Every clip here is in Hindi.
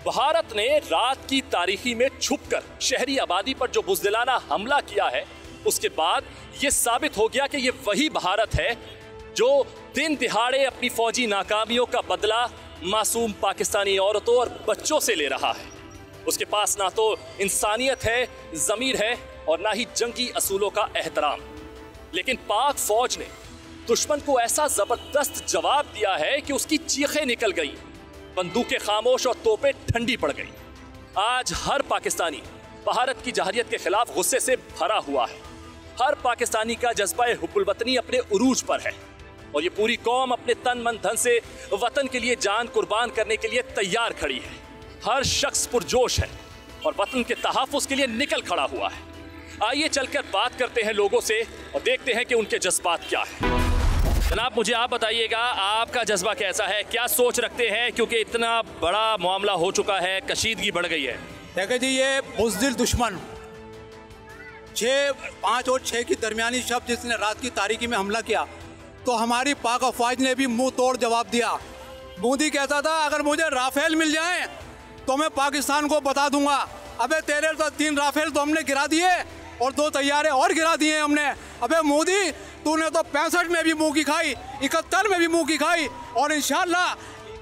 भारत ने रात की तारीकी में छुपकर शहरी आबादी पर जो बुज़दिलाना हमला किया है, उसके बाद ये साबित हो गया कि ये वही भारत है जो दिन दिहाड़े अपनी फौजी नाकामियों का बदला मासूम पाकिस्तानी औरतों और बच्चों से ले रहा है। उसके पास ना तो इंसानियत है, ज़मीर है और ना ही जंगी असूलों का एहतराम। लेकिन पाक फौज ने दुश्मन को ऐसा जबरदस्त जवाब दिया है कि उसकी चीखें निकल गई, बंदूकें खामोश और तोपें ठंडी पड़ गई। आज हर पाकिस्तानी भारत की जहरियत के खिलाफ गुस्से से भरा हुआ है। हर पाकिस्तानी का जज्बा हुब्बुल वतनी अपने उरूज पर है और ये पूरी कौम अपने तन मन धन से वतन के लिए जान कुर्बान करने के लिए तैयार खड़ी है। हर शख्स पुरजोश है और वतन के तहफ़्फ़ुज़ के लिए निकल खड़ा हुआ है। आइए चलकर बात करते हैं लोगों से और देखते हैं कि उनके जज्बात क्या है। जनाब, मुझे आप बताइएगा, आपका जज्बा कैसा है, क्या सोच रखते हैं, क्योंकि इतना बड़ा मामला हो चुका है, कशीदगी बढ़ गई है। देखिए जी, ये बुज़दिल दुश्मन 5 और 6 की दरमियानी शब्द जिसने रात की तारीकी में हमला किया, तो हमारी पाक अफवाज ने भी मुंह तोड़ जवाब दिया। मोदी कहता था अगर मुझे राफेल मिल जाए तो मैं पाकिस्तान को बता दूंगा। अबे तेरे तो 3 राफेल तो हमने गिरा दिए और 2 तैयारे और गिरा दिए हमने। अबे मोदी, तूने तो 65 में भी मुंह की खाई, 71 में भी मुंह की खाई और इंशाल्लाह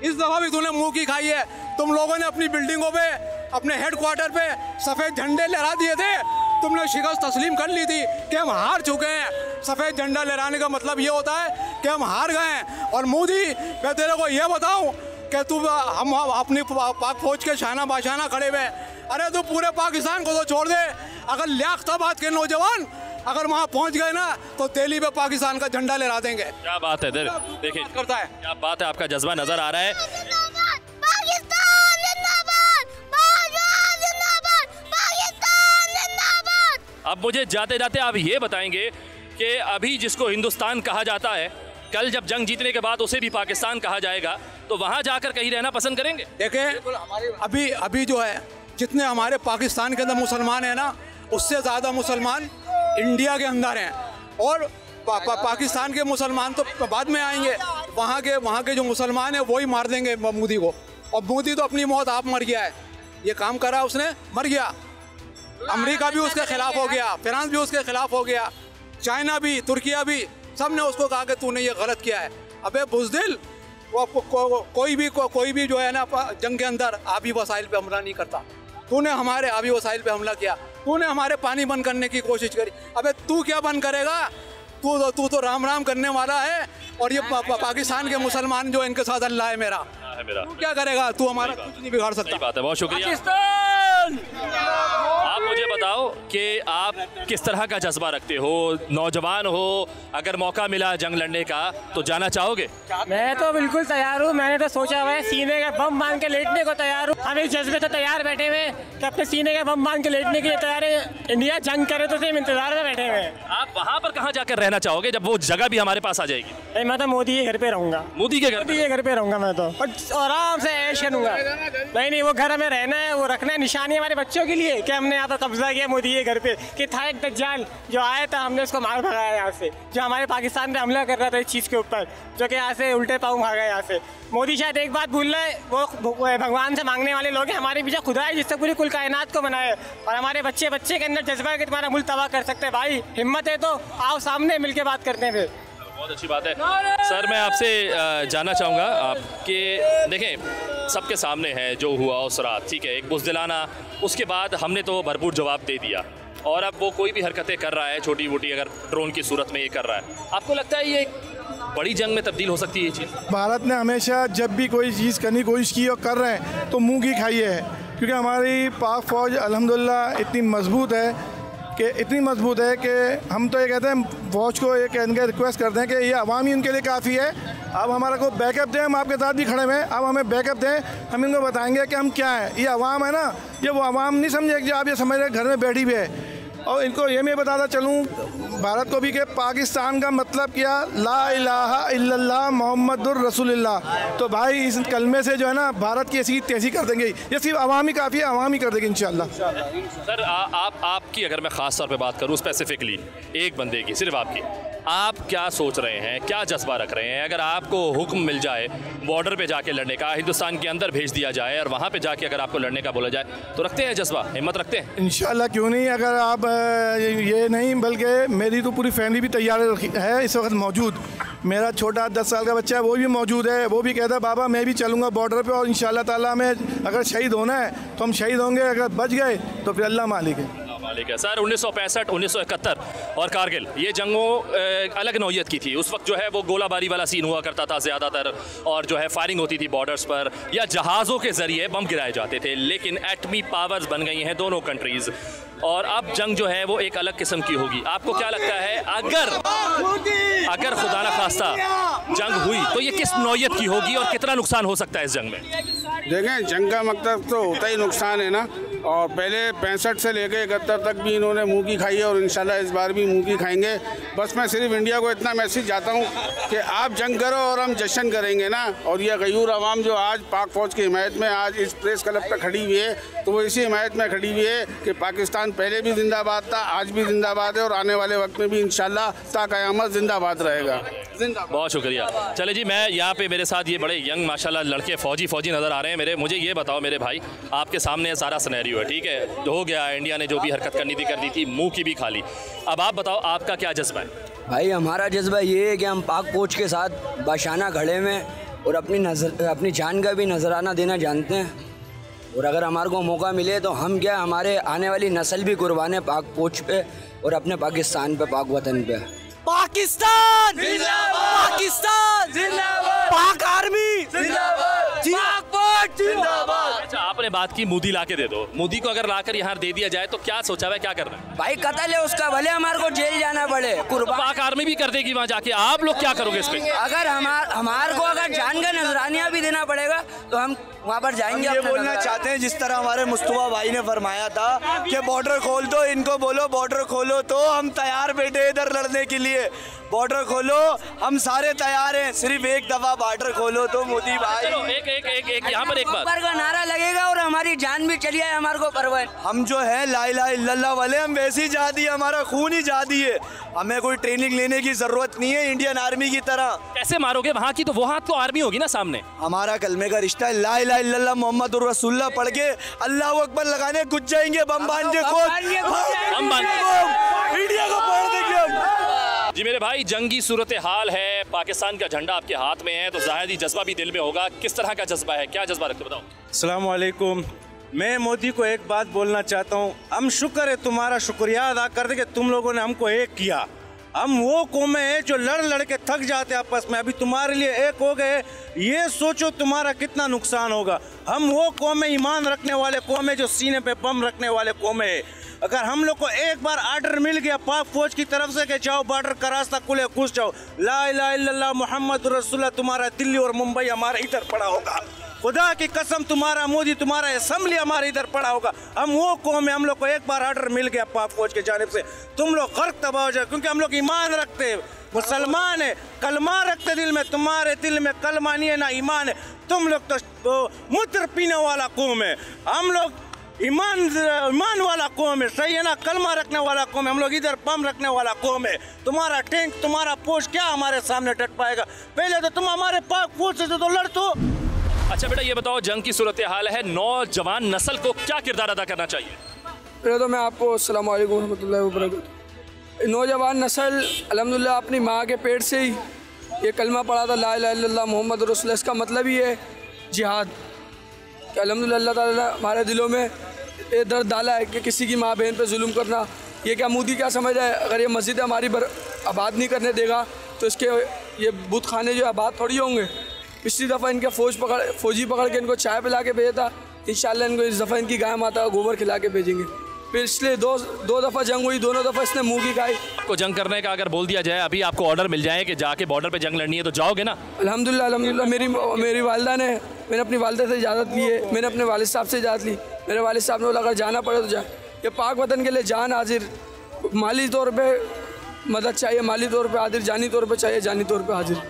इस दफ़ा भी तूने मुंह की खाई है। तुम लोगों ने अपनी बिल्डिंगों पे, अपने हेडक्वार्टर पे सफ़ेद झंडे लहरा दिए थे। तुमने शिकस्त तस्लीम कर ली थी कि हम हार चुके हैं। सफ़ेद झंडा लहराने का मतलब ये होता है कि हम हार गए हैं। और मोदी, मैं तेरे को ये बताऊं कि तू हम अपनी पाक फौज के शाना बाशाना खड़े हुए। अरे तू पूरे पाकिस्तान को तो छोड़ दे, अगर लियाकताबाद के नौजवान अगर वहाँ पहुँच गए ना तो दिल्ली पे पाकिस्तान का झंडा लहरा देंगे। क्या बात है, देखिए करता है, क्या बात है, आपका जज्बा नजर आ रहा है। अब मुझे जाते जाते आप ये बताएंगे कि अभी जिसको हिंदुस्तान कहा जाता है, कल जब जंग जीतने के बाद उसे भी पाकिस्तान कहा जाएगा, तो वहाँ जाकर कहीं रहना पसंद करेंगे? देखें, अभी जो है जितने हमारे पाकिस्तान के अंदर मुसलमान हैं ना, उससे ज़्यादा मुसलमान इंडिया के अंदर हैं और पाकिस्तान के मुसलमान तो बाद में आएंगे। वहाँ के जो मुसलमान हैं वही मार देंगे मोदी को। और मोदी तो अपनी मौत आप मर गया है, ये काम करा उसने, मर गया। अमेरिका भी उसके खिलाफ हो गया, फ्रांस भी उसके खिलाफ हो गया, चाइना भी, तुर्किया भी, सब ने उसको कहा कि तूने ये गलत किया है। अबे बुज़दिल, कोई भी जो है ना जंग के अंदर आबी वसाइल पे हमला नहीं करता। तूने हमारे आबी वसाइल पे हमला किया, तूने हमारे पानी बंद करने की कोशिश करी। अबे तू क्या बंद करेगा? तू तो राम राम करने वाला है और ये पाकिस्तान के मुसलमान जो इनके साथ अल्लाह है मेरा, तू क्या करेगा? तू हमारा कुछ नहीं बिगाड़ सकता। बात है, बहुत शुक्रिया। आप मुझे बताओ कि आप किस तरह का जज्बा रखते हो, नौजवान हो, अगर मौका मिला जंग लड़ने का तो जाना चाहोगे? मैं तो बिल्कुल तैयार हूँ। मैंने तो सोचा हुआ है, सीने का बम बांध के लेटने को तैयार हूँ। हम इस जज्बे से तैयार बैठे हुए कि अपने सीने का बम बांध के लेटने के लिए तैयार है। इंडिया जंग करे तो सिर्फ इंतजार में बैठे हुए हैं। आप वहाँ पर कहाँ जाकर रहना चाहोगे जब वो जगह भी हमारे पास आ जाएगी? मैं तो मोदी के घर पे रहूँगा। मोदी के घर पे रहूँगा मैं तो, और आराम से ऐश करूँगा। नहीं, वो घर हमें रहना है, वो रखना है, निशानी हमारे बच्चों के लिए कि हमने यहाँ पर कब्जा किया मोदी के घर पे। कि था एक दज्जाल जो आया था, हमने उसको मार भगाया यहाँ से, जो हमारे पाकिस्तान पे हमला कर रहा था इस चीज़ के ऊपर, जो कि यहाँ से उल्टे पाँव भागा यहाँ से। मोदी शायद एक बात भूल रहा है, वो भगवान से मांगने वाले लोग हैं। हमारे पीछे खुदा है जिससे पूरी कुल कायनात को बनाए, और हमारे बच्चे के अंदर जज्बा है कि तुम्हारा मुल्क तबाह कर सकते हैं। भाई हिम्मत है तो आओ सामने मिलके बात करते हैं। फिर बहुत अच्छी बात है। सर, मैं आपसे जानना चाहूँगा आपके, देखें सबके सामने है जो हुआ उस रात, ठीक है, एक बुज़दिलाना, उसके बाद हमने तो भरपूर जवाब दे दिया और अब वो कोई भी हरकतें कर रहा है, छोटी मोटी, अगर ड्रोन की सूरत में ये कर रहा है, आपको लगता है ये बड़ी जंग में तब्दील हो सकती है ये चीज़? भारत ने हमेशा जब भी कोई चीज़ करने की कोशिश की और कर रहे हैं तो मुँह की खाई है, क्योंकि हमारी पाक फ़ौज अल्हम्दुलिल्लाह इतनी मजबूत है कि हम तो ये कहते हैं फ़ौज को ये कहने रिक्वेस्ट करते हैं कि ये अवाम ही उनके लिए काफ़ी है। अब हमारा को बैकअप दें, हम आपके साथ भी खड़े हुए हैं, अब हमें बैकअप दें, हम इनको बताएंगे कि हम क्या है। ये अवाम है ना, ये वो अवाम नहीं समझे कि आप ये समझ रहे घर में बैठी हुई है। और इनको ये मैं बताता चलूँ, भारत को भी कि पाकिस्तान का मतलब क्या, ला इलाहा इल्लल्लाह मोहम्मदुर रसूलुल्लाह। तो भाई इस कलमे से जो है ना भारत की ऐसी तेज़ी कर देंगे, ये सिर्फ आवाम ही काफ़ी है, आवाम ही कर देंगे इंशाल्लाह। सर आपकी अगर मैं ख़ास तौर पे बात करूँ स्पेसिफिकली एक बंदे की, सिर्फ आपकी, आप क्या सोच रहे हैं, क्या जज्बा रख रहे हैं? अगर आपको हुक्म मिल जाए बॉर्डर पे जाके लड़ने का, हिंदुस्तान के अंदर भेज दिया जाए और वहाँ पे जाके अगर आपको लड़ने का बोला जाए, तो रखते हैं जज्बा, हिम्मत रखते हैं? इंशाल्लाह क्यों नहीं। अगर आप ये नहीं बल्कि मेरी तो पूरी फैमिली भी तैयार है इस वक्त मौजूद। मेरा छोटा 10 साल का बच्चा है वो भी मौजूद है, वो भी कहता है बाबा मैं भी चलूँगा बॉर्डर पे और इंशाल्लाह ताला में अगर शहीद होना है तो हम शहीद होंगे, अगर बच गए तो फिर अल्लाह मालिक है। मालिक है। सर 1965, 1971 और कारगिल, ये जंगों अलग नौयत की थी। उस वक्त जो है वो गोलाबारी वाला सीन हुआ करता था ज़्यादातर, और जो है फायरिंग होती थी बॉर्डर्स पर, या जहाज़ों के ज़रिए बम गिराए जाते थे। लेकिन एटमी पावर्स बन गई हैं दोनों कंट्रीज़, और अब जंग जो है वो एक अलग किस्म की होगी। आपको क्या लगता है अगर खुदा न खास्ता जंग हुई तो ये किस नौयत की होगी और कितना नुकसान हो सकता है इस जंग में? देखें, जंग का मतलब तो होता ही नुकसान है ना, और पहले 65 से लेकर 71 तक भी इन्होंने मुँह की खाई है और इंशाल्लाह इस बार भी मुँह की खाएंगे। बस मैं सिर्फ इंडिया को इतना मैसेज चाहता हूँ कि आप जंग करो और हम जश्न करेंगे ना। और ये गयूर अवाम जो आज पाक फ़ौज की हिमायत में आज इस प्रेस क्लब पर खड़ी हुई है, तो वो इसी हिमायत में खड़ी हुई है कि पाकिस्तान पहले भी जिंदाबाद था, आज भी जिंदाबाद है और आने वाले वक्त में भी इंशाल्लाह ता क़यामत जिंदाबाद रहेगा। बहुत शुक्रिया। चले जी, मैं यहाँ पे मेरे साथ ये बड़े यंग माशाल्लाह लड़के फौजी नज़र आ रहे हैं। मुझे ये बताओ मेरे भाई, आपके सामने सारा सिनेरियो है, ठीक है, हो गया, इंडिया ने जो भी हरकत करनी थी कर दी थी, मुंह की भी खा ली। अब आप बताओ आपका क्या जज्बा है? भाई हमारा जज्बा ये है कि हम पाक फौज के साथ बाशाना खड़े में और अपनी जान का भी नजराना देना जानते हैं, और अगर हमारे को मौका मिले तो हम क्या, हमारे आने वाली नस्ल भी कुर्बान है पाक फौज पे और अपने पाकिस्तान पे, पाक वतन पे। पाकिस्तान जिंदाबाद, पाकिस्तान जिंदाबाद, पाक आर्मी जिंदाबाद, पाक फौज जिंदाबाद। अच्छा, आपने बात की मोदी ला के दे दो, मोदी को अगर लाकर यहाँ दे दिया जाए तो क्या सोचा है, क्या करना है? भाई कत्ल है उसका, भले हमारे को जेल जाना पड़े, कुर्बान। पाक आर्मी भी कर देगी वहाँ जाके, आप लोग क्या करोगे इस पे? अगर हमारे को अगर जान का नजरानिया भी देना पड़ेगा तो हम वहाँ पर जाएंगे। ये बोलना चाहते हैं जिस तरह हमारे मुस्तफा भाई ने फरमाया था कि बॉर्डर खोल दो, इनको बोलो बॉर्डर खोलो, तो हम तैयार बैठे इधर लड़ने के लिए। बॉर्डर खोलो, हम सारे तैयार हैं, सिर्फ एक दफा बॉर्डर खोलो तो मोदी भाई। एक यहाँ पर एक बात का नारा लगेगा और हमारी जान भी चली है, हमारे को परवाह। हम जो है ला इलाहा इल्लल्लाह वाले, हम वैसे ही जादी है, हमारा खून ही जादी है, हमें कोई ट्रेनिंग लेने की जरूरत नहीं है इंडियन आर्मी की तरह। कैसे मारोगे वहाँ की, तो वहाँ तो आर्मी होगी ना सामने। हमारा कलमे का रिश्ता है, ला इलाहा इल्लल्लाह मोहम्मदुर रसूलुल्लाह पढ़ के अल्लाह अकबर लगाने घुस जाएंगे, बम बांध के इंडिया को फोड़ देंगे हम। जी मेरे भाई, जंगी सूरत हाल है, पाकिस्तान का झंडा आपके हाथ में है, तो जाहिर ही जज्बा भी दिल में होगा। किस तरह का जज्बा है, क्या जज्बा रखते बताओ? अस्सलाम वालेकुम। मैं मोदी को एक बात बोलना चाहता हूँ, हम शुक्र है, तुम्हारा शुक्रिया अदा कर दे कि तुम लोगों ने हमको एक किया। हम वो कौमें हैं जो लड़ के थक जाते आपस में, अभी तुम्हारे लिए एक हो गए, ये सोचो तुम्हारा कितना नुकसान होगा। हम वो कौमें ईमान रखने वाले कौमें जो सीने पे बम रखने वाले कौमें हैं। अगर हम लोग को एक बार आर्डर मिल गया पाक फौज की तरफ से कि जाओ बॉर्डर का रास्ता खुले, घुस जाओ, ला इलाहा इल्लल्लाह मुहम्मद रसूलुल्लाह, तुम्हारा दिल्ली और मुंबई हमारा इधर पड़ा होगा। खुदा की कसम, तुम्हारा मोदी, तुम्हारा असेंबली हमारे इधर पड़ा होगा। हम वो कौम है, हम लोग को एक बार आर्डर मिल गया पाक फौज की जानिब से, तुम लोग गर्क तबाह हो जाए, क्योंकि हम लोग ईमान रखते हैं, मुसलमान है, कलमा रखते दिल में। तुम्हारे दिल में कलमा नहीं है ना ईमान है, तुम लोग तो मूत्र पीने वाला कौम है, हम लोग ईमान वाला कौम है, सही है ना, कलमा रखने वाला कौम है। हम लोग इधर बम रखने वाला कौम है। तुम्हारा टैंक, तुम्हारा पोश क्या हमारे सामने डट पाएगा? पहले तो तुम हमारे पाक फौज से तो लड़तो। अच्छा बेटा, ये बताओ, जंग की सूरत हाल है, नौजवान नस्ल को क्या किरदार अदा करना चाहिए? पहले तो मैं आपको अस्सलाम वालेकुम रहमतुल्लाहि व बरकातहू। नौजवान नस्ल अल्हम्दुलिल्लाह अपनी माँ के पेट से ही ये कलमा पढ़ा था, ला इलाहा इल्लल्लाह मोहम्मद रसूलुल्लाह। इसका मतलब ही है जिहाद, कि अल्हम्दुलिल्लाह अल्लाह ताला ने हमारे दिलों में ये दर्द डाला है कि किसी की माँ बहन पे जुल्म करना, ये क्या मोदी क्या समझ है? अगर ये मस्जिद हमारी आबाद नहीं करने देगा तो इसके ये बुत खाने जो आबाद थोड़ी होंगे। पिछली दफ़ा इनके फौजी पकड़ के इनको चाय पिला के भेजा था, इंशाल्लाह इनको इस दफ़ा इनकी गाय माता का गोबर खिला के भेजेंगे। पिछले दो दफ़ा जंग हुई, दोनों दफ़ा इसने मुँह की खाई। आपको जंग करने का अगर बोल दिया जाए, अभी आपको ऑर्डर मिल जाए कि जाके बॉर्डर पे जंग लड़नी है, तो जाओगे ना? अल्हम्दुलिल्लाह अल्हम्दुलिल्लाह मेरी वालिदा ने, मैंने अपनी वालिदा से इजाज़त ली है, मैंने अपने वालिद साहब से इजाज़त ली। मेरे वालिद साहब ने बोला अगर जाना पड़े तो जाए, ये पाक वतन के लिए जान हाजिर, माली तौर पे मदद चाहिए माली तौर पे हाजिर, जानी तौर पे चाहिए जानी तौर पे हाजिर।